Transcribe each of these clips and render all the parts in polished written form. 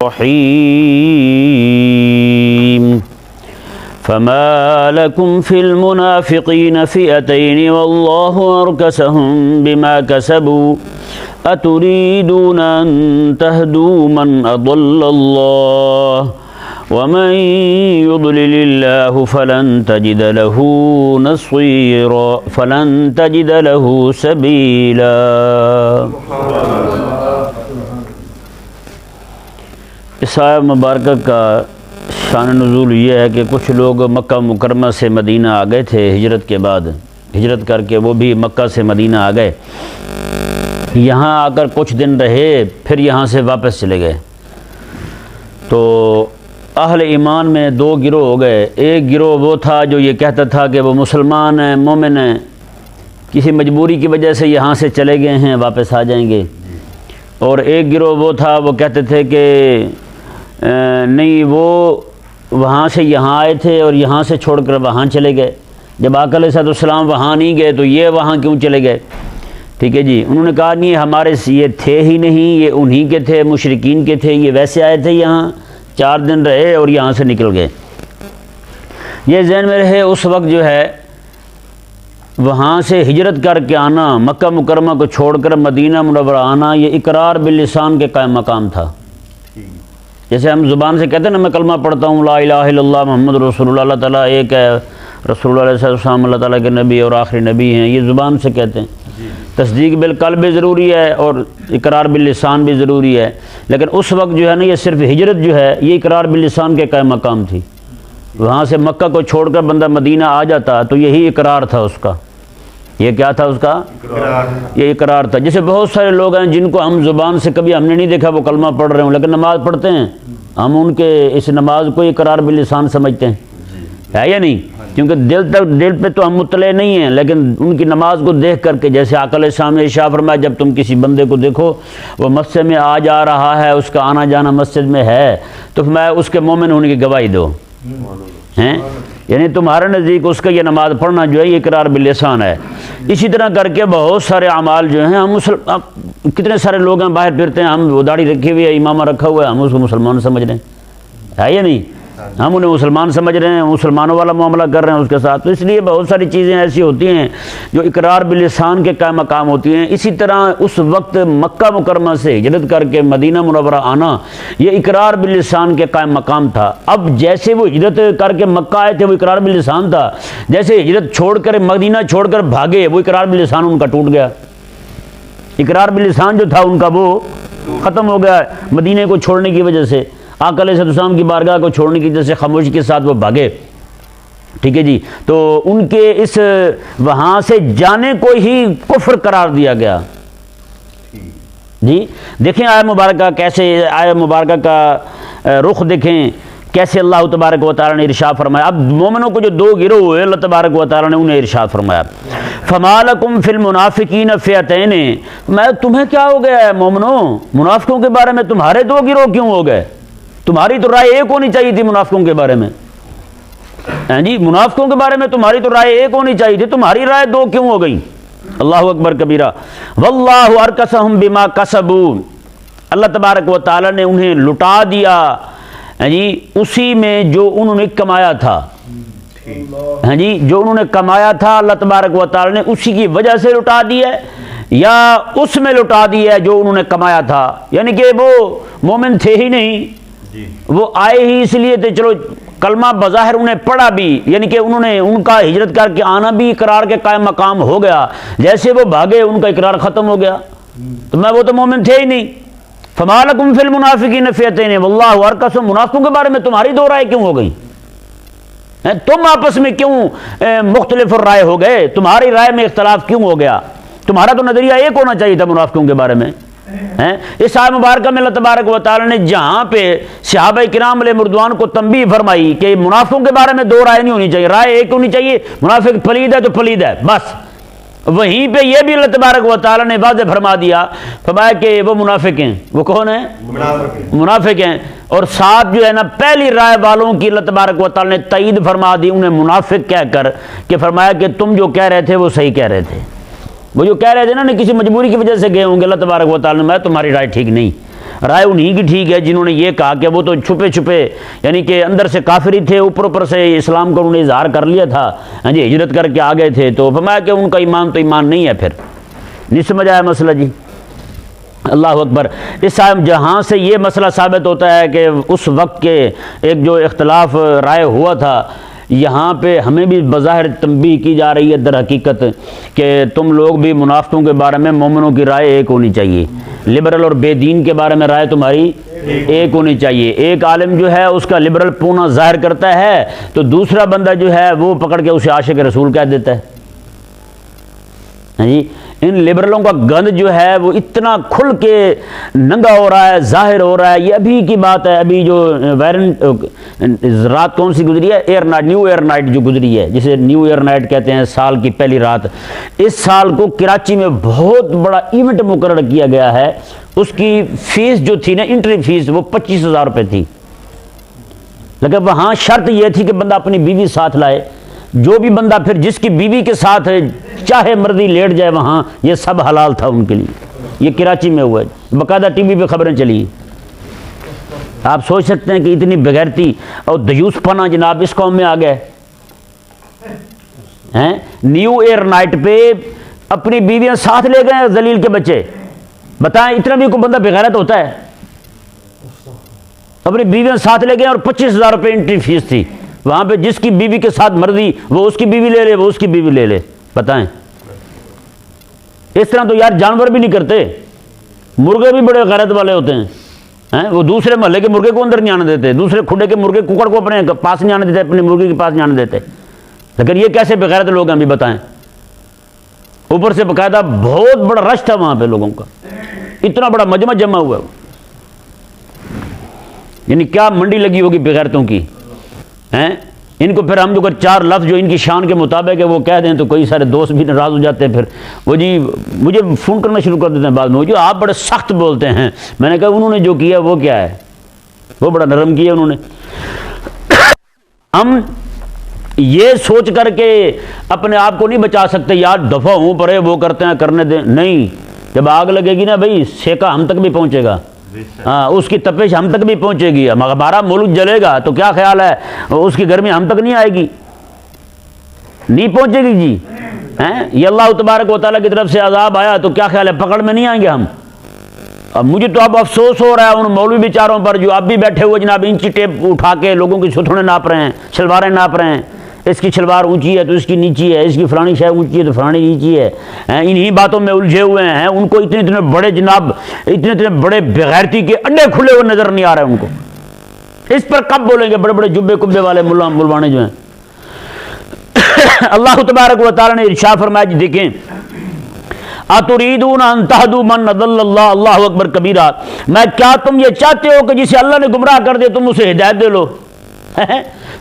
الرحيم فما لكم في المنافقين فئتين والله أركسهم بما كسبوا أتريدون أن تهدوا من أضل الله ومن يضلل الله فلن تجد له نصيرا فلن تجد له سبيلا۔ اس آیت مبارکہ کا شان نزول یہ ہے کہ کچھ لوگ مکہ مکرمہ سے مدینہ آ گئے تھے ہجرت کے بعد، ہجرت کر کے وہ بھی مکہ سے مدینہ آ گئے، یہاں آ کر کچھ دن رہے، پھر یہاں سے واپس چلے گئے۔ تو اہل ایمان میں دو گروہ ہو گئے، ایک گروہ وہ تھا جو یہ کہتا تھا کہ وہ مسلمان ہیں، مومن ہیں، کسی مجبوری کی وجہ سے یہاں سے چلے گئے ہیں، واپس آ جائیں گے، اور ایک گروہ وہ تھا وہ کہتے تھے کہ نہیں، وہ وہاں سے یہاں آئے تھے اور یہاں سے چھوڑ کر وہاں چلے گئے، جب آقا علیہ السلام وہاں نہیں گئے تو یہ وہاں کیوں چلے گئے؟ ٹھیک ہے جی، انہوں نے کہا نہیں، ہمارے یہ تھے ہی نہیں، یہ انہی کے تھے، مشرکین کے تھے، یہ ویسے آئے تھے یہاں 4 دن رہے اور یہاں سے نکل گئے۔ یہ ذہن میں رہے، اس وقت جو ہے وہاں سے ہجرت کر کے آنا، مکہ مکرمہ کو چھوڑ کر مدینہ منورہ آنا، یہ اقرار باللسان کے قائم مقام تھا۔ جیسے ہم زبان سے کہتے ہیں نا، میں کلمہ پڑھتا ہوں لا الہ الا اللہ محمد رسول اللہ، اللہ تعالیٰ ایک ہے، رسول اللہ علیہ السلام اللہ تعالیٰ کے نبی اور آخری نبی ہیں، یہ زبان سے کہتے ہیں۔ تصدیق بالقلب بھی ضروری ہے اور اقرار باللسان بھی ضروری ہے، لیکن اس وقت جو ہے نا، یہ صرف ہجرت جو ہے یہ اقرار باللسان کے قائم مقام تھی۔ وہاں سے مکہ کو چھوڑ کر بندہ مدینہ آ جاتا تو یہی اقرار تھا اس کا۔ یہ کیا تھا اس کا؟ یہ اقرار تھا۔ جیسے بہت سارے لوگ ہیں جن کو ہم زبان سے کبھی ہم نے نہیں دیکھا وہ کلمہ پڑھ رہے ہوں، لیکن نماز پڑھتے ہیں، ہم ان کے اس نماز کو اقرار باللسان سمجھتے ہیں، ہے یا نہیں؟ کیونکہ دل پہ تو ہم مطلع نہیں ہیں، لیکن ان کی نماز کو دیکھ کر کے، جیسے آقا علیہ السلام نے ارشاد فرمایا جب تم کسی بندے کو دیکھو وہ مسجد میں آ جا رہا ہے، اس کا آنا جانا مسجد میں ہے، تو میں اس کے مومن ہونے کی گواہی دو ہیں، یعنی تمہارے نزدیک اس کا یہ نماز پڑھنا جو ہے یہ اقرار باللسان ہے۔ اسی طرح کر کے بہت سارے اعمال جو ہیں، ہم کتنے سارے لوگ ہیں باہر پھرتے ہیں، ہم وہ داڑھی رکھی ہوئی ہے، امامہ رکھا ہوا ہے، ہم اس کو مسلمان سمجھ رہے ہیں، ہے یا نہیں؟ ہم انہیں مسلمان سمجھ رہے ہیں، مسلمانوں والا معاملہ کر رہے ہیں اس کے ساتھ۔ تو اس لیے بہت ساری چیزیں ایسی ہوتی ہیں جو اقرار باللسان کے قائم مقام ہوتی ہیں۔ اسی طرح اس وقت مکہ مکرمہ سے ہجرت کر کے مدینہ منورہ آنا یہ اقرار باللسان کے قائم مقام تھا۔ اب جیسے وہ ہجرت کر کے مکہ آئے تھے وہ اقرار باللسان تھا، جیسے ہجرت چھوڑ کر مدینہ چھوڑ کر بھاگے وہ اقرار باللسان ان کا ٹوٹ گیا، اقرار باللسان جو تھا ان کا وہ ختم ہو گیا مدینے کو چھوڑنے کی وجہ سے، آقا علیہ السلام کی بارگاہ کو چھوڑنے کی وجہ سے خاموشی کے ساتھ وہ بھاگے۔ ٹھیک ہے جی، تو ان کے اس وہاں سے جانے کو ہی کفر قرار دیا گیا۔ جی دیکھیں آیت مبارکہ کیسے، آیت مبارکہ کا رخ دیکھیں کیسے اللہ تبارک و تعالیٰ نے ارشاد فرمایا۔ اب مومنوں کو جو دو گروہ ہوئے اللہ تبارک و تعالیٰ نے انہیں ارشاد فرمایا، فما لکم فی المنافقین فئتین، میں تمہیں کیا ہو گیا ہے مومنوں، منافقوں کے بارے میں تمہارے دو گروہ کیوں ہو گئے؟ تمہاری تو رائے ایک ہونی چاہیے تھی منافقوں کے بارے میں، جی منافقوں کے بارے میں تمہاری تو رائے ایک ہونی چاہیے تھی، تمہاری رائے دو کیوں ہو گئی؟ اللہ اکبر کبیرہ۔ واللہ ارکسہم بما کسبوا، اللہ تبارک و تعالی نے انہیں لٹا دیا جی اسی میں جو انہوں نے کمایا تھا، جی جو انہوں نے کمایا تھا اللہ تبارک و تعالی نے اسی کی وجہ سے لٹا دیا یا اس میں لٹا دیا جو انہوں نے کمایا تھا، یعنی کہ وہ مومن تھے ہی نہیں، وہ آئے ہی اس لیے تھے، چلو کلمہ بظاہر انہیں پڑھا بھی، یعنی کہ انہوں نے ان کا ہجرت کر کے آنا بھی اقرار کے قائم مقام ہو گیا، جیسے وہ بھاگے ان کا اقرار ختم ہو گیا، تو میں وہ تو مومن تھے ہی نہیں۔ فما لکم فی المنافقین فئتین واللہ ارکسہم، منافقوں کے بارے میں تمہاری دو رائے کیوں ہو گئی؟ تم آپس میں کیوں مختلف رائے ہو گئے؟ تمہاری رائے میں اختلاف کیوں ہو گیا؟ تمہارا تو نظریہ ایک ہونا چاہیے تھا منافقوں کے بارے میں۔ اس آیت مبارکہ میں اللہ تبارک و تعالی نے جہاں پہ صحابہ کرام علیہ رضوان کو تنبیہ فرمائی کہ منافقوں کے بارے میں دو رائے نہیں ہونی چاہیے، رائے ایک ہونی چاہیے، منافق پلید ہے تو پلید ہے بس، وہیں پہ یہ بھی اللہ تبارک و تعالی نے واضح فرما دیا، فرمایا کہ وہ منافق ہیں۔ وہ کون ہیں؟ منافق ہیں، اور ساتھ جو ہے نا پہلی رائے والوں کی اللہ تبارک و تعالی نے تائید فرما دی انہیں منافق کہہ کر، کہ فرمایا کہ تم جو کہہ رہے تھے وہ صحیح کہہ رہے تھے، وہ جو کہہ رہے تھے نا کسی مجبوری کی وجہ سے گئے ہوں گے، اللہ تبارک و تعالی نے میں تمہاری رائے ٹھیک نہیں، رائے انہی کی ٹھیک ہے جنہوں نے یہ کہا کہ وہ تو چھپے چھپے یعنی کہ اندر سے کافر ہی تھے، اوپر سے اسلام کو انہوں نے اظہار کر لیا تھا، ہاں جی ہجرت کر کے آ گئے تھے، تو فرمایا کہ ان کا ایمان تو ایمان نہیں ہے۔ پھر نہیں سمجھ آیا مسئلہ جی؟ اللہ اکبر۔ اس جہاں سے یہ مسئلہ ثابت ہوتا ہے کہ اس وقت کے ایک جو اختلاف رائے ہوا تھا، یہاں پہ ہمیں بھی بظاہر تنبیہ کی جا رہی ہے در حقیقت کہ تم لوگ بھی منافقوں کے بارے میں مومنوں کی رائے ایک ہونی چاہیے، لبرل اور بے دین کے بارے میں رائے تمہاری ایک ہونی چاہیے۔ ایک عالم جو ہے اس کا لبرل پونا ظاہر کرتا ہے تو دوسرا بندہ جو ہے وہ پکڑ کے اسے عاشق رسول کہہ دیتا ہے۔ ہاں جی ان لبرلوں کا گند جو ہے وہ اتنا کھل کے ننگا ہو رہا ہے، ظاہر ہو رہا ہے۔ یہ ابھی کی بات ہے، ابھی جو رات کون سی گزری ہے، year night, new year night جو گزری ہے، جسے نیو ایئر نائٹ کہتے ہیں، سال کی پہلی رات۔ اس سال کو کراچی میں بہت بڑا ایونٹ مقرر کیا گیا ہے۔ اس کی فیس جو تھی نا، انٹری فیس، وہ 25,000 روپے تھی، لیکن وہاں شرط یہ تھی کہ بندہ اپنی بیوی ساتھ لائے۔ جو بھی بندہ پھر جس کی بیوی کے ساتھ چاہے مرضی لیٹ جائے وہاں، یہ سب حلال تھا ان کے لیے۔ یہ کراچی میں ہوا ہے، باقاعدہ ٹی وی پہ خبریں چلی۔ آپ سوچ سکتے ہیں کہ اتنی بغیرتی اور دیوس پنا جناب اس قوم میں آ گئے ہیں۔ نیو ایئر نائٹ پہ اپنی بیویاں ساتھ لے گئے ذلیل کے بچے۔ بتائیں اتنا بھی کوئی بندہ بغیرت ہوتا ہے؟ اپنی بیویاں ساتھ لے گئے اور 25,000 روپے انٹری فیس تھی۔ وہاں پہ جس کی بیوی کے ساتھ مرضی وہ اس کی بیوی لے لے، وہ اس کی بیوی لے لے۔ بتائیں اس طرح تو یار جانور بھی نہیں کرتے، مرغے بھی بڑے غیرت والے ہوتے ہیں۔ وہ دوسرے محلے کے مرغے کو اندر نہیں آنے دیتے، دوسرے کھڈے کے مرغے ککڑ کو اپنے پاس نہیں آنے دیتے، اپنے مرغے کے پاس نہیں آنے دیتے۔ لیکن یہ کیسے بغیرت لوگ ہیں ابھی بتائیں؟ اوپر سے باقاعدہ بہت بڑا رش تھا وہاں پہ لوگوں کا، اتنا بڑا مجمع جمع ہوا، یعنی کیا منڈی لگی ہوگی بغیرتوں کی ہیں۔ ان کو پھر ہم جو چار لفظ جو ان کی شان کے مطابق ہے وہ کہہ دیں تو کئی سارے دوست بھی ناراض ہو جاتے ہیں۔ پھر وہ جی مجھے فون کرنا شروع کر دیتے ہیں بعد میں، جو آپ بڑے سخت بولتے ہیں۔ میں نے کہا انہوں نے جو کیا وہ کیا ہے، وہ بڑا نرم کیا انہوں نے۔ ہم یہ سوچ کر کے اپنے آپ کو نہیں بچا سکتے یار دفعہ ہوں پرے وہ کرتے ہیں کرنے دیں، نہیں۔ جب آگ لگے گی نا بھائی، سیکا ہم تک بھی پہنچے گا، ہاں اس کی تپش ہم تک بھی پہنچے گی۔ ہمارا ملک جلے گا تو کیا خیال ہے اس کی گرمی ہم تک نہیں آئے گی، نہیں پہنچے گی جی۔ یہ اللہ تبارک و تعالیٰ کی طرف سے عذاب آیا تو کیا خیال ہے پکڑ میں نہیں آئیں گے ہم؟ اب مجھے تو اب افسوس ہو رہا ہے ان مولوی بیچاروں پر جو اب بھی بیٹھے ہوئے جناب انچی ٹیپ اٹھا کے لوگوں کی ستھنے ناپ رہے ہیں، شلواریں ناپ رہے ہیں۔ اس کی شلوار اونچی ہے تو اس کی نیچی ہے، اس کی فلانی شے اونچی ہے تو فلانی نیچی ہے۔ انہی باتوں میں الجھے ہوئے ہیں۔ ان کو اتنے بڑے جناب اتنے بڑے بغیرتی کے اڈے کھلے ہوئے نظر نہیں آ رہے ان کو۔ اس پر کب بولیں گے بڑے بڑے جبے کبے والے ملوانے جو ہیں؟ اللہ تبارک و تعالیٰ نے ارشاد فرمایا جی دیکھیں، اتریدون ان تہدوا من اضل اللہ، اللہ اکبر کبیرہ، میں کیا تم یہ چاہتے ہو کہ جسے اللہ نے گمراہ کر دے تم اسے ہدایت دے لو؟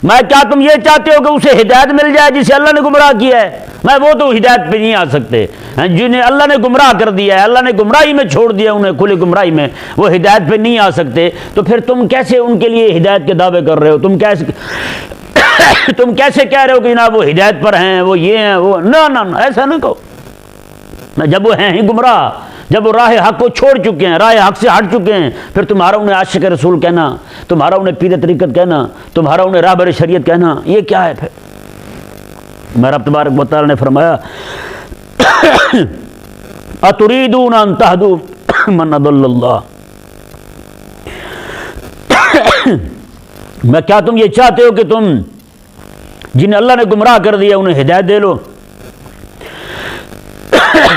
میں کیا تم یہ چاہتے ہو کہ اسے ہدایت مل جائے جسے اللہ نے گمراہ کیا ہے؟ میں وہ تو ہدایت پہ نہیں آ سکتے، جنہیں اللہ نے گمراہ کر دیا ہے، اللہ نے گمراہی میں چھوڑ دیا انہیں کھلی گمراہی میں، وہ ہدایت پہ نہیں آ سکتے۔ تو پھر تم کیسے ان کے لیے ہدایت کے دعوے کر رہے ہو؟ تم کیسے کہہ رہے ہو کہ جناب وہ ہدایت پر ہیں، وہ یہ ہیں وہ، نہ ایسا نہ کہو۔ جب وہ ہیں ہی گمراہ، جب وہ راہ حق کو چھوڑ چکے ہیں، راہ حق سے ہٹ چکے ہیں، پھر تمہارا انہیں عاشق رسول کہنا، تمہارا انہیں پیر طریقت کہنا، تمہارا انہیں راہبر شریعت کہنا، یہ کیا ہے پھر؟ میرا رب تبارک و تعالیٰ نے فرمایا اتریدون ان تہدوا من اضل اللہ، میں کیا تم یہ چاہتے ہو کہ تم جنہیں اللہ نے گمراہ کر دیا انہیں ہدایت دے لو؟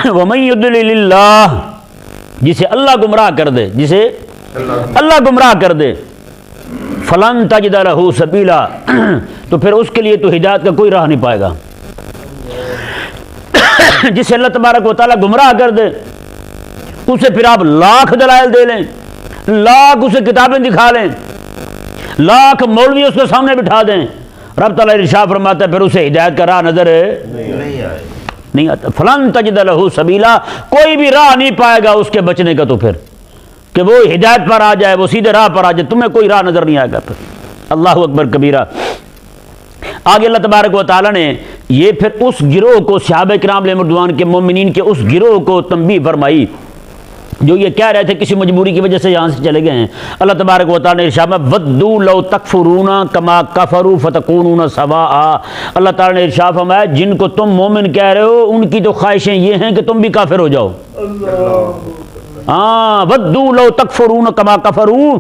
وَمَن يُضْلِلِ اللَّهُ، جسے اللہ گمراہ کر دے، جسے اللہ گمراہ کر دے، فَلَن تَجِدَ لَهُ سَبِيلًا، تو پھر اس کے لیے تو ہدایت کا کوئی راہ نہیں پائے گا۔ جسے اللہ تبارک و تعالیٰ گمراہ کر دے اسے پھر آپ لاکھ دلائل دے لیں، لاکھ اسے کتابیں دکھا لیں، لاکھ مولوی اس کے سامنے بٹھا دیں، رب تعالیٰ ارشاد فرماتا ہے پھر اسے ہدایت کا راہ نظر نہیں آتا۔ فلن تجد لہ سبیلا، کوئی بھی راہ نہیں پائے گا اس کے بچنے کا، تو پھر کہ وہ ہدایت پر آ جائے، وہ سیدھے راہ پر آ جائے، تمہیں کوئی راہ نظر نہیں آئے گا پھر۔ اللہ اکبر کبیرہ۔ آگے اللہ تبارک و تعالیٰ نے یہ پھر اس گروہ کو، صحابہ کرام علیہم رضوان کے مومنین کے اس گروہ کو تنبیہ فرمائی جو یہ کہہ رہے تھے کسی مجبوری کی وجہ سے یہاں سے چلے گئے ہیں، اللہ تبارک و تعالیٰ نے ارشاد میں ودوا لو تکفرون کما کفروا فتکونون سواء، اللہ تعالیٰ نے ارشاد فرمایا جن کو تم مومن کہہ رہے ہو ان کی تو خواہشیں یہ ہیں کہ تم بھی کافر ہو جاؤ۔ ہاں ودوا لو تکفرون کما کفروا،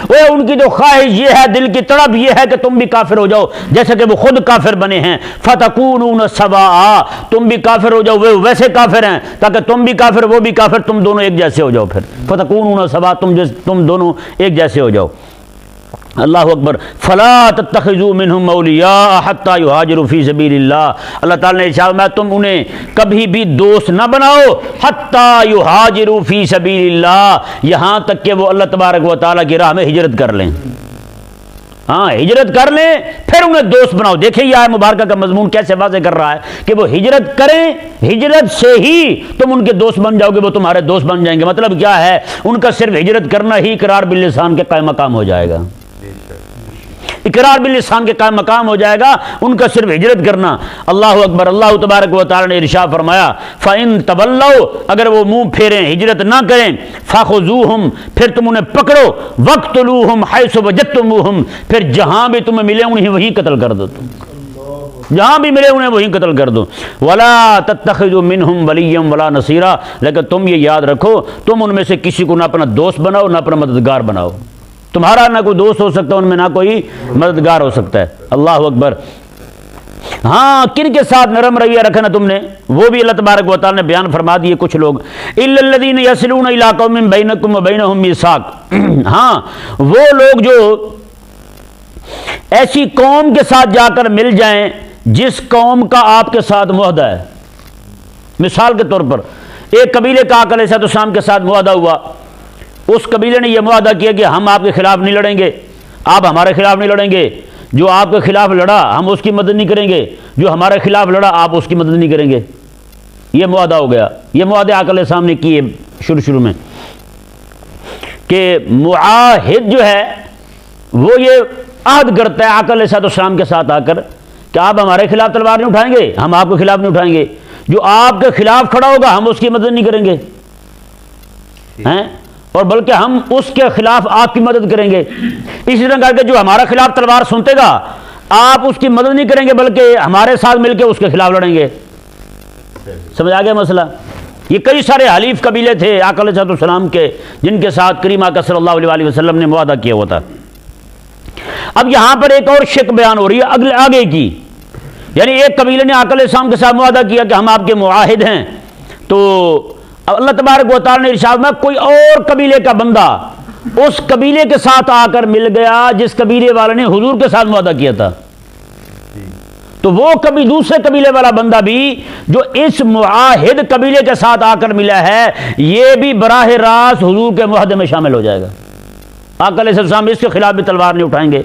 وہ ان کی تو خواہش یہ ہے، دل کی طلب یہ ہے کہ تم بھی کافر ہو جاؤ جیسے کہ وہ خود کافر بنے ہیں۔ فتکونون سواء، تم بھی کافر ہو جاؤ، وہ ویسے کافر ہیں تاکہ تم بھی کافر وہ بھی کافر، تم دونوں ایک جیسے ہو جاؤ۔ پھر فتکونون سواء، تم دونوں ایک جیسے ہو جاؤ۔ اللہ اکبر۔ فلا تتخذوا منهم اولیاء حتی یہاجروا فی سبیل اللہ، اللہ تعالیٰ نے ارشاد میں تم انہیں کبھی بھی دوست نہ بناؤ حتی یہاجروا فی سبیل اللہ، یہاں تک کہ وہ اللہ تبارک و تعالیٰ کی راہ میں ہجرت کر لیں۔ ہاں ہجرت کر لیں پھر انہیں دوست بناؤ۔ دیکھیں یہ آیت مبارکہ کا مضمون کیسے واضح کر رہا ہے کہ وہ ہجرت کریں، ہجرت سے ہی تم ان کے دوست بن جاؤ گے، وہ تمہارے دوست بن جائیں گے۔ مطلب کیا ہے؟ ان کا صرف ہجرت کرنا ہی اقرار باللسان کے قائم مقام ہو جائے گا، اقرار باللسان کے قائم مقام ہو جائے گا ان کا صرف ہجرت کرنا۔ اللہ اکبر۔ اللہ تبارک و تعالی نے ارشاد فرمایا فَإِن تَوَلَّوْا، اگر وہ منہ پھیریں ہجرت نہ کریں، فَخُذُوهُمْ، پھر تم انہیں پکڑو، وَاقْتُلُوهُمْ حَيْثُ وَجَدتُّمُوهُمْ، پھر جہاں بھی تمہیں ملے انہیں وہی قتل کر دو، جہاں بھی ملے انہیں وہی قتل کر دو۔ وَلَا تَتَّخِذُوا مِنْهُمْ وَلِيًّا وَلَا نَصِيرًا، لیکن تم یہ یاد رکھو تم ان میں سے کسی کو نہ اپنا دوست بناؤ نہ اپنا مددگار بناؤ، تمہارا نہ کوئی دوست ہو سکتا ہے ان میں، نہ کوئی مددگار ہو سکتا ہے۔ اللہ اکبر۔ ہاں کن کے ساتھ نرم رویہ رکھنا تم نے، وہ بھی اللہ تبارک و تعالی نے بیان فرما دیے کچھ لوگ، الا الذین یصلون الی قوم بینکم وبینہم میثاق، ہاں وہ لوگ جو ایسی قوم کے ساتھ جا کر مل جائیں جس قوم کا آپ کے ساتھ معاہدہ ہے۔ مثال کے طور پر ایک قبیلے کا آقا علیہ السلام کے ساتھ معاہدہ ہوا، اس قبیلے نے یہ معاہدہ کیا کہ ہم آپ کے خلاف نہیں لڑیں گے، آپ ہمارے خلاف نہیں لڑیں گے، جو آپ کے خلاف لڑا ہم اس کی مدد نہیں کریں گے، جو ہمارے خلاف لڑا آپ اس کی مدد نہیں کریں گے۔ یہ معاہدہ ہو گیا۔ یہ معاہدے آقا علیہ السلام نے کیے شروع میں کہ معاہد جو ہے وہ یہ عہد کرتا ہے آقا علیہ السلام کے ساتھ آ کر کہ آپ ہمارے خلاف تلوار نہیں اٹھائیں گے، ہم آپ کے خلاف نہیں اٹھائیں گے، جو آپ کے خلاف کھڑا ہوگا ہم اس کی مدد نہیں کریں گے ہیں، اور بلکہ ہم اس کے خلاف آپ کی مدد کریں گے۔ اسی طرح کر کے جو ہمارا خلاف تلوار سنتے گا آپ اس کی مدد نہیں کریں گے بلکہ ہمارے ساتھ مل کے اس کے خلاف لڑیں گے۔ سمجھ آ گیا مسئلہ؟ یہ کئی سارے حلیف قبیلے تھے آقا علیہ السلام کے جن کے ساتھ کریم آقا صلی اللہ علیہ وسلم نے معاہدہ کیا ہوا تھا۔ اب یہاں پر ایک اور شک بیان ہو رہی ہے آگے کی، یعنی ایک قبیلے نے آقا علیہ السلام کے ساتھ معاہدہ کیا کہ ہم آپ کے معاہد ہیں، تو اللہ تبارک و تعالی نے ارشاد میں کوئی اور قبیلے کا بندہ اس قبیلے کے ساتھ آ کر مل گیا جس قبیلے والے نے حضور کے ساتھ معاہدہ کیا تھا، تو وہ کبھی دوسرے قبیلے والا بندہ بھی جو اس معاہد قبیلے کے ساتھ آ کر ملا ہے یہ بھی براہ راست حضور کے معاہدے میں شامل ہو جائے گا۔ آقا علیہ السلام اس کے خلاف بھی تلوار نہیں اٹھائیں گے،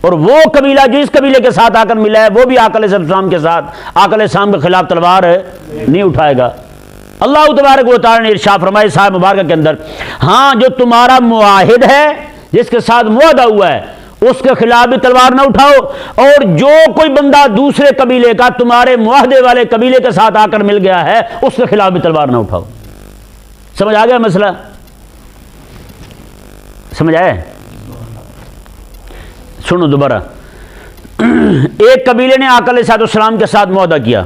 اور وہ قبیلہ جو اس قبیلے کے ساتھ آ کر ملا ہے وہ بھی آقا علیہ السلام کے ساتھ آقا علیہ السلام کے خلاف تلوار نہیں اٹھائے گا۔ اللہ تبارک و تعالی نے ارشاد فرمایا اس آیت مبارکہ کے اندر، ہاں جو تمہارا معاہد ہے جس کے ساتھ معاہدہ ہوا ہے اس کے خلاف بھی تلوار نہ اٹھاؤ، اور جو کوئی بندہ دوسرے قبیلے کا تمہارے معاہدے والے قبیلے کے ساتھ آ کر مل گیا ہے اس کے خلاف بھی تلوار نہ اٹھاؤ۔ سمجھ آ گیا مسئلہ؟ سمجھ آئے؟ سنو دوبارہ، ایک قبیلے نے آقا علیہ السلام کے ساتھ معاہدہ کیا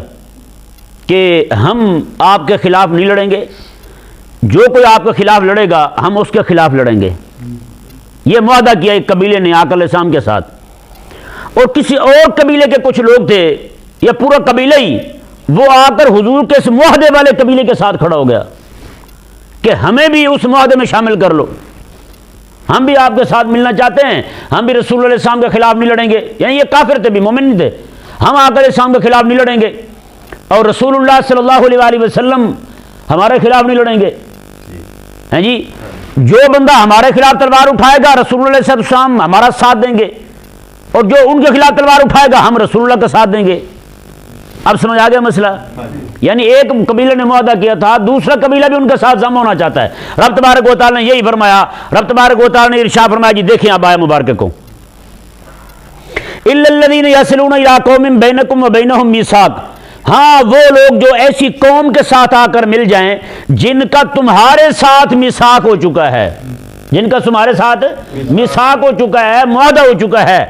کہ ہم آپ کے خلاف نہیں لڑیں گے، جو کوئی آپ کے خلاف لڑے گا ہم اس کے خلاف لڑیں گے۔ یہ معاہدہ کیا ایک قبیلے نے آقا علیہ السلام کے ساتھ، اور کسی اور قبیلے کے کچھ لوگ تھے یا پورا قبیلہ ہی وہ آ کر حضور کے اس معاہدے والے قبیلے کے ساتھ کھڑا ہو گیا کہ ہمیں بھی اس معاہدے میں شامل کر لو، ہم بھی آپ کے ساتھ ملنا چاہتے ہیں، ہم بھی رسول اللہ علیہ السلام کے خلاف نہیں لڑیں گے۔ یعنی یہ کافر تھے بھی، مومن نہیں تھے، ہم آقا علیہ السلام کے خلاف نہیں لڑیں گے اور رسول اللہ صلی اللہ علیہ وسلم ہمارے خلاف نہیں لڑیں گے۔ ہیں جی، جو بندہ ہمارے خلاف تلوار اٹھائے گا رسول اللہ علیہ السلام ہمارا ساتھ دیں گے، اور جو ان کے خلاف تلوار اٹھائے گا ہم رسول اللہ کا ساتھ دیں گے۔ اب سمجھ آ گیا مسئلہ؟ یعنی ایک قبیلے نے معاہدہ کیا تھا، دوسرا قبیلہ بھی ان کے ساتھ ضم ہونا چاہتا ہے۔ رب تبارک و تعالی نے یہی فرمایا، رب تبارک و تعالی نے ارشاد فرمایا، جی دیکھیں آپ آیت مبارکہ کو، الا الذین یصلون الی قوم بینکم وبینہم میثاق، ہاں وہ لوگ جو ایسی قوم کے ساتھ آ کر مل جائیں جن کا تمہارے ساتھ میثاق ہو چکا ہے، جن کا تمہارے ساتھ میثاق ہو چکا ہے، معاہدہ ہو چکا ہے۔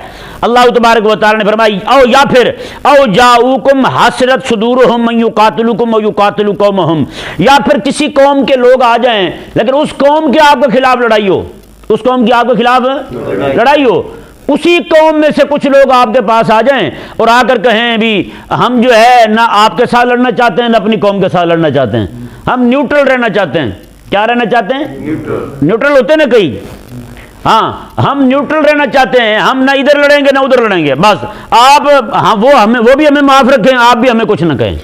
اللہ تبارک و تعالی نے فرمایا او یا پھر او جاؤکم حسرت صدورہم من یقاتلکم و یقاتل قومہم، یا پھر کسی قوم کے لوگ آ جائیں لیکن اس قوم کے آپ کے خلاف لڑائی ہو، اس قوم کی آپ کے خلاف لڑائی ہو، اسی قوم میں سے کچھ لوگ آپ کے پاس آ جائیں اور آ کر کہیں بھی ہم جو ہے نہ آپ کے ساتھ لڑنا چاہتے ہیں نہ اپنی قوم کے ساتھ لڑنا چاہتے ہیں، ہم نیوٹرل رہنا چاہتے ہیں۔ کیا رہنا چاہتے ہیں؟ نیوٹرل ہوتے ہیں نا کئی، ہاں ہم نیوٹرل رہنا چاہتے ہیں، ہم نہ ادھر لڑیں گے نہ ادھر لڑیں گے، بس آپ ہاں وہ بھی ہمیں معاف رکھیں، آپ بھی ہمیں کچھ نہ کہیں۔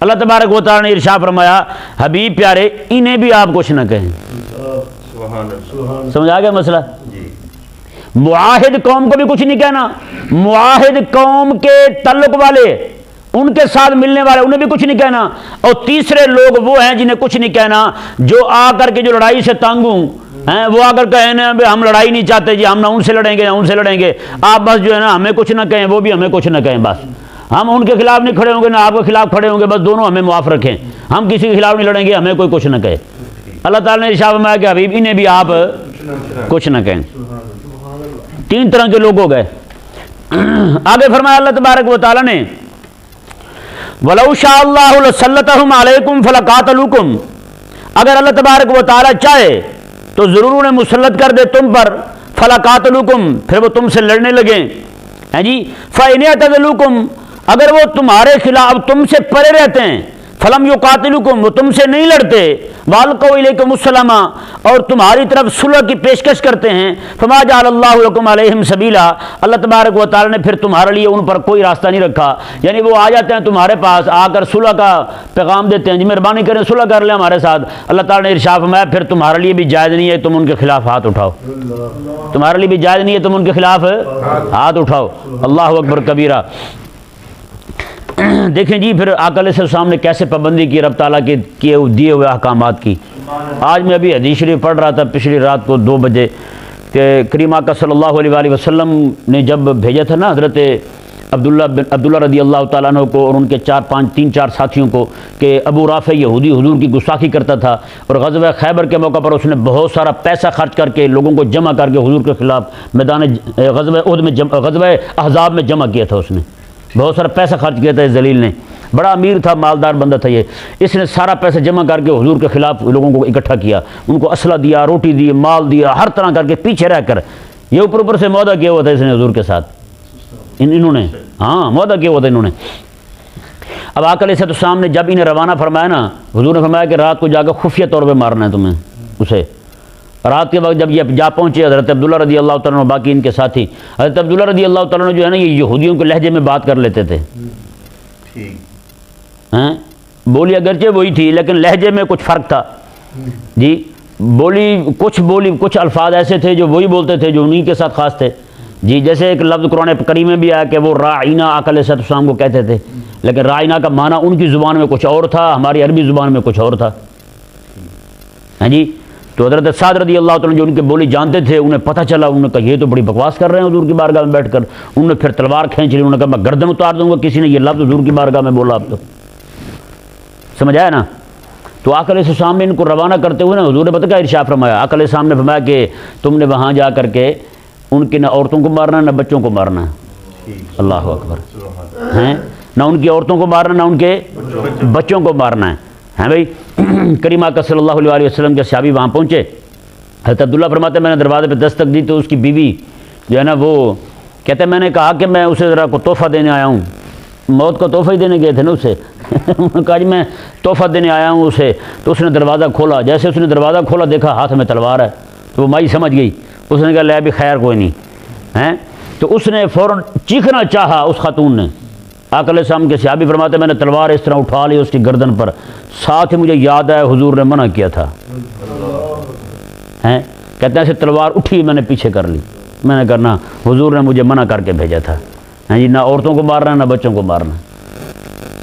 اللہ تبارک و تعالی نے ارشاد فرمایا حبیب پیارے انہیں بھی آپ کچھ نہ کہیں۔ سمجھ آ گیا مسئلہ؟ معاہد قوم کو بھی کچھ نہیں کہنا، معاہد قوم کے تعلق والے ان کے ساتھ ملنے والے انہیں بھی کچھ نہیں کہنا، اور تیسرے لوگ وہ ہیں جنہیں کچھ نہیں کہنا جو آ کر کے جو لڑائی سے تنگ ہوں ہیں، وہ آ کر کہیں نا ہم لڑائی نہیں چاہتے جی، ہم نہ ان سے لڑیں گے نہ ان سے لڑیں گے، آپ بس جو ہے نا ہمیں کچھ نہ کہیں، وہ بھی ہمیں کچھ نہ کہیں، بس ہم ان کے خلاف نہیں کھڑے ہوں گے نہ آپ کے خلاف کھڑے ہوں گے، بس دونوں ہمیں معاف رکھیں، ہم کسی کے خلاف نہیں لڑیں گے، ہمیں کوئی کچھ نہ کہے۔ اللہ تعالیٰ نے ارشاد فرمایا کہ حبیب انہیں بھی آپ کچھ نہ کہیں۔ تین طرح کے لوگ ہو گئے۔ آگے فرمایا اللہ تبارک و تعالیٰ نے وَلَوْ شَاءَ اللَّهُ لَسَلَّطَهُمْ عَلَيْكُمْ فَلَقَاتَلُوكُمْ، اگر اللہ تبارک و تعالیٰ چاہے تو ضرور انہیں مسلط کر دے تم پر، فَلَقَاتَلُوكُمْ پھر وہ تم سے لڑنے لگیں، ہیں جی، فَإِنْ يَعْتَزِلُوكُمْ اگر وہ تمہارے خلاف تم سے پرے رہتے ہیں، فَلَمْ يُقَاتِلُوكُمْ وہ تم سے نہیں لڑتے، وَأَلْقَوْا إِلَيْكُمُ السَّلَامَ اور تمہاری طرف صلح کی پیشکش کرتے ہیں، فَمَا جَعَلَ اللَّهُ لَكُمْ عَلَيْهِمْ سَبِيلًا اللہ تبارک و تعالی نے پھر تمہارے لیے ان پر کوئی راستہ نہیں رکھا، یعنی وہ آ جاتے ہیں تمہارے پاس، آ کر صلح کا پیغام دیتے ہیں جی مہربانی کریں صلح کر لیں ہمارے ساتھ، اللہ تعالی نے ارشاد فرمایا پھر تمہارے لیے بھی جائز نہیں ہے تم ان کے خلاف ہاتھ اٹھاؤ، تمہارے لیے بھی جائز نہیں ہے تم ان کے خلاف ہاتھ اٹھاؤ۔ اللہ اکبر کبیرہ۔ دیکھیں جی پھر آقا علیہ السلام نے کیسے پابندی کی رب تعالیٰ کے دیے ہوئے احکامات کی۔ آج میں ابھی حدیث شریف پڑھ رہا تھا پچھلی رات کو 2 بجے کہ کریم آقا صلی اللہ علیہ وآلہ وسلم نے جب بھیجا تھا نا حضرت عبداللہ رضی اللہ تعالیٰ عنہ کو اور ان کے 3-4 ساتھیوں کو کہ ابو رافع یہودی حضور کی گستاخی کرتا تھا، اور غزوہ خیبر کے موقع پر اس نے بہت سارا پیسہ خرچ کر کے لوگوں کو جمع کر کے حضور کے خلاف میدان غزوہ احد میں غزوہ احزاب میں جمع کیا تھا، اس نے بہت سارا پیسہ خرچ کیا تھا اس ذلیل نے، بڑا امیر تھا مالدار بندہ تھا یہ، اس نے سارا پیسہ جمع کر کے حضور کے خلاف لوگوں کو اکٹھا کیا، ان کو اسلحہ دیا، روٹی دی، مال دیا، ہر طرح کر کے پیچھے رہ کر یہ اوپر سے معاہدہ کیا ہوا تھا اس نے حضور کے ساتھ، انہوں نے ہاں معاہدہ کیا ہوا تھا انہوں نے۔ اب آقا علیہ السلام نے جب انہیں روانہ فرمایا نا، حضور نے فرمایا کہ رات کو جا کر خفیہ طور پہ مارنا ہے تمہیں اسے۔ رات کے وقت جب یہ جا پہنچے حضرت عبداللہ رضی اللہ تعالیٰ عنہ باقی ان کے ساتھی، حضرت عبداللہ رضی اللہ تعالیٰ عنہ جو ہے نا یہ یہودیوں کے لہجے میں بات کر لیتے تھے، بولی اگرچہ وہی تھی لیکن لہجے میں کچھ فرق تھا جی، بولی کچھ الفاظ ایسے تھے جو وہی بولتے تھے جو انہی کے ساتھ خاص تھے جی، جیسے ایک لفظ قرآن کریم میں بھی آیا کہ وہ راعینا آقا علیہ السلام کو کہتے تھے، لیکن راعینا کا معنی ان کی زبان میں کچھ اور تھا، ہماری عربی زبان میں کچھ اور تھا، ہیں جی۔ تو حضرت سعد رضی اللہ تعالیٰ جو ان کے بولی جانتے تھے انہیں پتہ چلا، انہوں نے کہا یہ تو بڑی بکواس کر رہے ہیں حضور کی بارگاہ میں بیٹھ کر، انہوں نے پھر تلوار کھینچ لی، انہوں نے کہا میں گردن اتار دوں گا کسی نے یہ لفظ حضور کی بارگاہ میں بولا، اب تو سمجھ آیا نا۔ تو آقا علیہ السلام نے ان کو روانہ کرتے ہوئے نا حضور نے پتہ کیا ارشاد فرمایا، آقا علیہ السلام نے فرمایا کہ تم نے وہاں جا کر کے ان کی نہ عورتوں کو مارنا نہ بچوں کو مارنا ہے، اللہ اکبر، ہیں نہ ان کی عورتوں کو مارنا نہ ان کے بچوں کو مارنا ہے، ہیں بھائی۔ کریم آقا صلی اللہ علیہ وآلہ وسلم کے صحابی وہاں پہنچے، حضرت عبداللہ فرماتے ہیں میں نے دروازے پہ دستک دی تو اس کی بیوی جو ہے نا وہ کہتے ہیں میں نے کہا کہ میں اسے ذرا کو تحفہ دینے آیا ہوں، موت کا تحفہ ہی دینے گئے تھے نا اسے انہوں نے کہا جی میں تحفہ دینے آیا ہوں اسے، تو اس نے دروازہ کھولا، جیسے اس نے دروازہ کھولا دیکھا ہاتھ میں تلوار ہے، تو وہ مائی سمجھ گئی، اس نے کہا لے بھی خیر کوئی نہیں ہیں، تو اس نے فوراً چیخنا چاہا اس خاتون نے۔ آقا علیہ السلام کے صحابی فرماتے میں نے تلوار اس طرح اٹھا لی اس کی گردن پر، ساتھ ہی مجھے یاد آیا حضور نے منع کیا تھا، ہیں کہتے ہیں ایسے تلوار اٹھی میں نے پیچھے کر لی، میں نے کرنا حضور نے مجھے منع کر کے بھیجا تھا، ہیں جی نہ عورتوں کو مارنا نہ بچوں کو مارنا،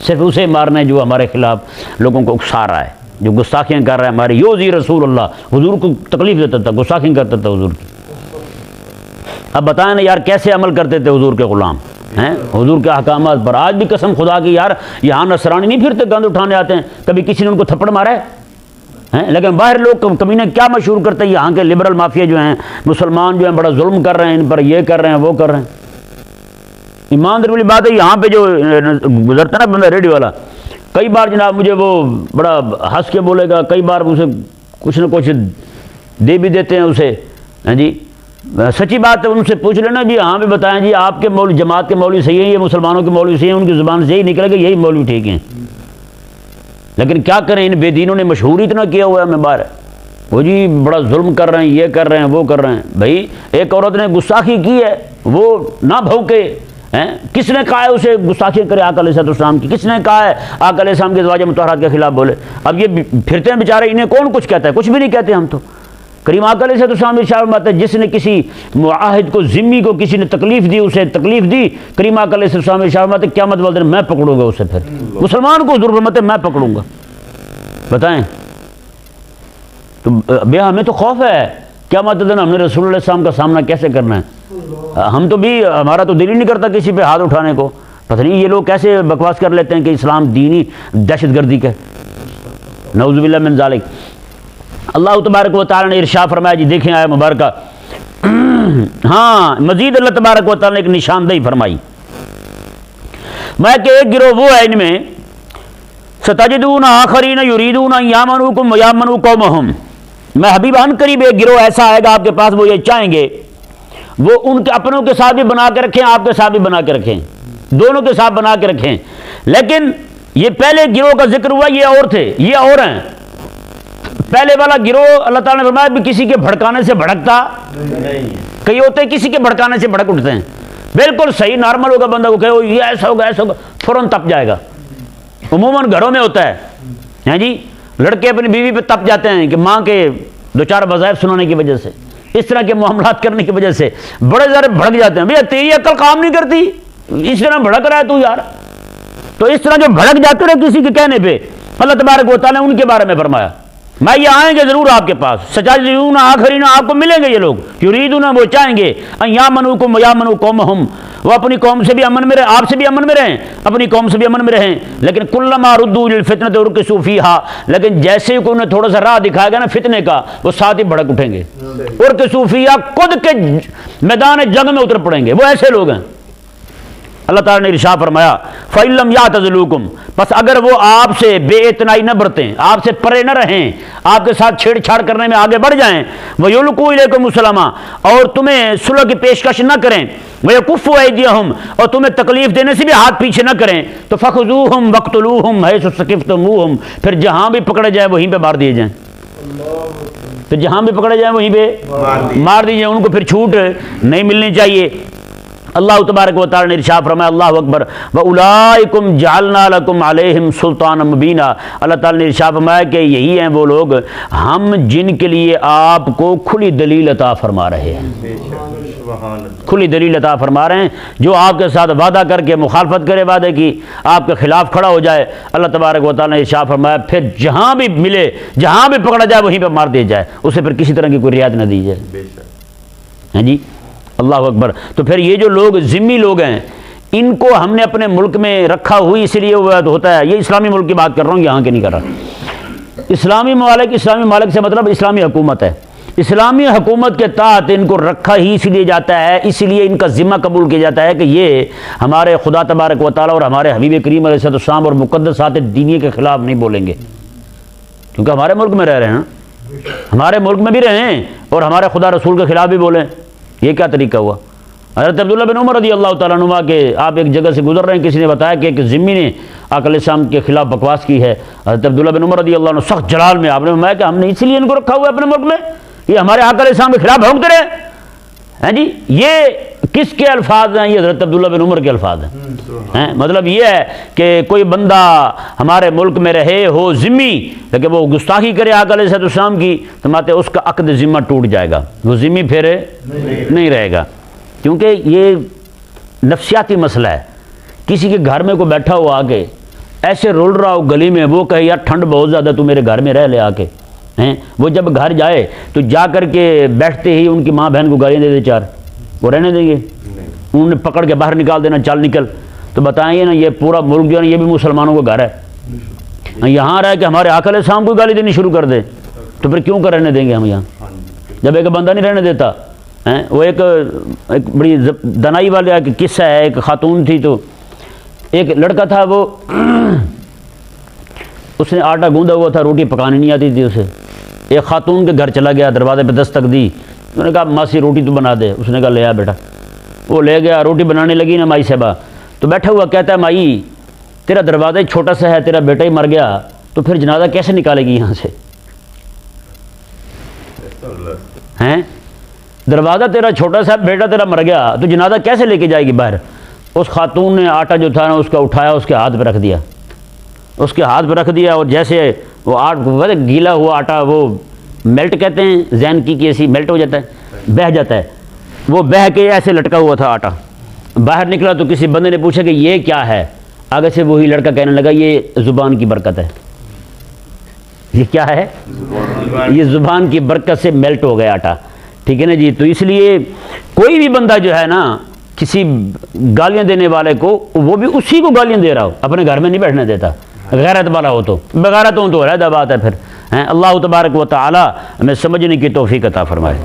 صرف اسے مارنا ہے جو ہمارے خلاف لوگوں کو اکسا رہا ہے، جو گستاخیاں کر رہا ہے ہماری، یوزی رسول اللہ، حضور کو تکلیف دیتا تھا، گستاخیاں کرتا تھا حضور کی۔ اب بتائیں نا یار کیسے عمل کرتے تھے حضور کے غلام، ہیں حضور کے احکامات پر. آج بھی قسم خدا کی یار یہاں نصرانی نہیں پھرتے گند اٹھانے آتے ہیں, کبھی کسی نے ان کو تھپڑ مارا ہے؟ لیکن باہر لوگ کمینے کیا مشہور کرتے ہیں, یہاں کے لبرل مافیا جو ہیں, مسلمان جو ہیں بڑا ظلم کر رہے ہیں ان پر, یہ کر رہے ہیں وہ کر رہے ہیں. ایمانداری والی بات ہے, یہاں پہ جو گزرتا ہے نا بندہ ریڈیو والا, کئی بار جناب مجھے وہ بڑا ہنس کے بولے گا, کئی بار اسے کچھ نہ کچھ دے بھی دیتے ہیں اسے. ہاں جی سچی بات ہے, ان سے پوچھ لینا جی ہاں بھی بتائیں جی آپ کے مولوی جماعت کے مولوی صحیح ہیں, یہ مسلمانوں کے مولوی صحیح ہیں, ان کی زبان سے یہی نکلے گا یہی مولوی ٹھیک ہیں. لیکن کیا کریں ان بے دینوں نے مشہور اتنا کیا ہوا ہے ہمیں باہر, وہ جی بڑا ظلم کر رہے ہیں, یہ کر رہے ہیں وہ کر رہے ہیں. بھائی ایک عورت نے گستاخی کی ہے, وہ نہ بھوکے ہیں, کس نے کہا ہے اسے گستاخی کرے آقا علیہ السلام کی؟ کس نے کہا ہے آقا علیہ السلام کے ازواج مطہرات کے خلاف بولے؟ اب یہ پھرتے ہیں بیچارے, انہیں کون کچھ کہتا ہے؟ کچھ بھی نہیں کہتے ہم تو. کریم آقا علیہ السلام ارشاد فرماتے ہیں جس نے کسی معاہد کو ذمی کو کسی نے تکلیف دی, اسے تکلیف دی, کریم آقا علیہ السلام ارشاد فرماتے ہیں قیامت والے دن میں پکڑوں گا اسے. پھر مسلمان کو حضور فرماتے ہیں میں پکڑوں گا. بتائیں تو بھیا ہمیں تو خوف ہے قیامت دن ہم نے رسول اللہ السلام کا سامنا کیسے کرنا ہے. ہم تو بھی ہمارا تو دل ہی نہیں کرتا کسی پہ ہاتھ اٹھانے کو. پتہ نہیں یہ لوگ کیسے بکواس کر لیتے ہیں کہ اسلام دینی دہشت گردی کا, نعوذ باللہ من ذالک. اللہ تبارک و تعالی نے ارشاد فرمایا, جی دیکھیں آیت مبارکہ. ہاں مزید اللہ تبارک و تعالی نے ایک نشاندہی فرمائی, میں کہ ایک گروہ وہ ہے ان میں ستجدون آخرین یریدون ان یامنوکم ویامنوا قومہم, میں حبیب ان قریب ایک گروہ ایسا آئے گا آپ کے پاس, وہ یہ چاہیں گے وہ ان کے اپنوں کے ساتھ بھی بنا کے رکھیں, آپ کے ساتھ بھی بنا کے رکھیں, دونوں کے ساتھ بنا کے رکھیں. لیکن یہ پہلے گروہ کا ذکر ہوا, یہ اور تھے, یہ اور ہیں. پہلے والا گروہ اللہ تعالیٰ نے فرمایا بھی کسی کے بھڑکانے سے بھڑکتا نہیں, کئی ہوتے ہیں کسی کے بھڑکانے سے بھڑک اٹھتے ہیں. بالکل صحیح نارمل ہوگا بندہ کو کہے یہ ایسا ہوگا ایسا ہوگا, فوراً تپ جائے گا. عموماً گھروں میں ہوتا ہے, ہیں جی لڑکے اپنی بیوی پہ تپ جاتے ہیں کہ ماں کے دو چار وظائف سنانے کی وجہ سے, اس طرح کے معاملات کرنے کی وجہ سے بڑے سارے بھڑک جاتے ہیں. بھیا تیری عقل کام نہیں کرتی, اس طرح بھڑک رہا ہے تو یار. تو اس طرح جو بھڑک جاتے رہے کسی کے کہنے پہ, اللہ تبارک و تعالیٰ نے ان کے بارے میں فرمایا میں یہ آئیں گے ضرور آپ کے پاس, سجادون آخرین آپ کو ملیں گے یہ لوگ, یریدون وہ چاہیں گے ان یامنوکم ویامنوا قومہم, وہ اپنی قوم سے بھی امن میں رہیں, آپ سے بھی امن میں رہیں, اپنی قوم سے بھی امن میں رہیں. لیکن کلما ردوا للفتنۃ ارکسوا فیہا, لیکن جیسے ہی انہیں تھوڑا سا راہ دکھایا گیا نا فتنے کا, وہ ساتھ ہی بھڑک اٹھیں گے. ارکسوا فیہا خود کے میدان جنگ میں اتر پڑیں گے, وہ ایسے لوگ ہیں. اللہ تعالیٰ نے ارشاد فرمایا فَإِن لَمْ يَعْتَزِلُوكُمْ, بس اگر وہ آپ سے بے اعتنائی نہ برتیں, آپ سے پرے نہ رہیں, آپ کے ساتھ چھیڑ چھاڑ کرنے میں آگے بڑھ جائیں, وَيُلْقُوا إِلَيْكُمُ السَّلَامَ, اور تمہیں صلح کی پیشکش نہ کریں, وَيَكُفُّوا أَيْدِيَهُمْ, اور تمہیں تکلیف دینے سے بھی ہاتھ پیچھے نہ کریں, تو فَخُذُوهُمْ وَاقْتُلُوهُمْ حَيْثُ ثَقِفْتُمُوهُمْ, پھر جہاں بھی پکڑے جائیں وہیں پہ مار دیے جائیں. تو جہاں بھی پکڑے جائیں وہیں پہ مار دیجیے, ان کو پھر چھوٹ نہیں ملنی چاہیے. اللہ تبارک و تعالی نے ارشاد فرمایا اللہ اکبر وَأُولَٰئِكُمْ جَعَلْنَا لَكُمْ عَلَيْهِمْ سُلْطَانًا مُبِينًا, اللہ تعالی نے ارشاد فرمایا کہ یہی ہیں وہ لوگ ہم جن کے لیے آپ کو کھلی دلیل عطا فرما رہے ہیں, کھلی دلیل عطا فرما رہے ہیں. جو آپ کے ساتھ وعدہ کر کے مخالفت کرے وعدے کی, آپ کے خلاف کھڑا ہو جائے, اللہ تبارک و تعالی نے ارشاد فرمایا پھر جہاں بھی ملے, جہاں بھی پکڑا جائے وہیں پہ مار دیا جائے, اسے پھر کسی طرح کی کوئی رعایت نہ دی جائے. ہیں جی اللہ اکبر. تو پھر یہ جو لوگ ذمی لوگ ہیں, ان کو ہم نے اپنے ملک میں رکھا ہوئی اس لیے ہوتا ہے, یہ اسلامی ملک کی بات کر رہا ہوں, یہاں کے نہیں کر رہا. اسلامی ممالک سے مطلب اسلامی حکومت ہے. اسلامی حکومت کے تحت ان کو رکھا ہی اس لیے جاتا ہے, اس لیے ان کا ذمہ قبول کیا جاتا ہے کہ یہ ہمارے خدا تبارک و تعالیٰ اور ہمارے حبیب کریم علیہ السلام اور مقدسات دینی کے خلاف نہیں بولیں گے, کیونکہ ہمارے ملک میں رہ رہے ہیں, ہمارے ملک میں بھی رہیں اور ہمارے خدا رسول کے خلاف بھی بولیں. یہ کیا طریقہ ہوا؟ حضرت عبداللہ بن عمر رضی اللہ تعالیٰ عنہ کہ آپ ایک جگہ سے گزر رہے ہیں, کسی نے بتایا کہ ایک ذمی نے آقا علیہ السلام کے خلاف بکواس کی ہے. حضرت عبداللہ بن عمر رضی اللہ عنہ سخت جلال میں آپ نے فرمایا کہ ہم نے اس لیے ان کو رکھا ہوا ہے اپنے ملک میں, یہ ہمارے آقا علیہ السلام کے خلاف بھونکتے رہے ہیں. جی یہ کس کے الفاظ ہیں؟ یہ حضرت عبداللہ بن عمر کے الفاظ ہیں. مطلب یہ ہے کہ کوئی بندہ ہمارے ملک میں رہے ہو ذمی, لیکن وہ گستاخی کرے آقا علیہ السلام کی, تو ماتے اس کا عقد ذمہ ٹوٹ جائے گا, وہ ذمی پھر نہیں رہے گا. کیونکہ یہ نفسیاتی مسئلہ ہے. کسی کے گھر میں کوئی بیٹھا ہو آ کے ایسے رول رہا ہو گلی میں, وہ کہے یار ٹھنڈ بہت زیادہ, تو میرے گھر میں رہ لے آ کے, وہ جب گھر جائے تو جا کر کے بیٹھتے ہی ان کی ماں بہن کو گالیاں دے دے چار, وہ رہنے دیں گے؟ انہوں نے پکڑ کے باہر نکال دینا، چل نکل. تو بتائیے نا، یہ پورا ملک جو ہے نا یہ بھی مسلمانوں کا گھر ہے. یہاں رہ کے ہمارے آقا علیہ السلام کو گالی دینی شروع کر دے تو پھر کیوں کر رہنے دیں گے ہم یہاں؟ جب ایک بندہ نہیں رہنے دیتا. وہ ایک بڑی دنائی والا ایک قصہ ہے. ایک خاتون تھی، تو ایک لڑکا تھا، وہ اس نے آٹا گوندا ہوا تھا، روٹی پکانی نہیں آتی تھی اسے. ایک خاتون کے گھر چلا گیا، دروازے پہ دستک دی. انہوں نے کہا ماسی روٹی تو بنا دے. اس نے کہا لے آ بیٹا. وہ لے گیا، روٹی بنانے لگی نا مائی صاحبہ، تو بیٹھا ہوا کہتا ہے مائی تیرا دروازہ ہی چھوٹا سا ہے، تیرا بیٹا ہی مر گیا، تو پھر جنازہ کیسے نکالے گی یہاں سے؟ ہیں دروازہ تیرا چھوٹا سا، بیٹا تیرا مر گیا، تو جنازہ کیسے لے کے جائے گی باہر؟ اس خاتون نے آٹا جو تھا نا اس کا اٹھایا، اس کے ہاتھ پہ رکھ دیا. اس کے ہاتھ پہ رکھ دیا، اور جیسے وہ گیلا ہوا آٹا، وہ میلٹ کہتے ہیں زین کی ایسی میلٹ ہو جاتا ہے، بہہ جاتا ہے. وہ بہہ کے ایسے لٹکا ہوا تھا آٹا. باہر نکلا تو کسی بندے نے پوچھا کہ یہ کیا ہے؟ آگے سے وہی لڑکا کہنے لگا یہ زبان کی برکت ہے. یہ کیا ہے؟ یہ زبان کی برکت سے میلٹ ہو گیا آٹا. ٹھیک ہے نا جی. تو اس لیے کوئی بھی بندہ جو ہے نا کسی گالیاں دینے والے کو، وہ بھی اسی کو گالیاں دے رہا ہو، اپنے گھر میں نہیں بیٹھنے دیتا. غیرت والا ہو تو، بغیرت ہو تو علیحدہ بات ہے پھر. اللہ تبارک و تعالی ہمیں سمجھنے کی توفیق عطا فرمائے.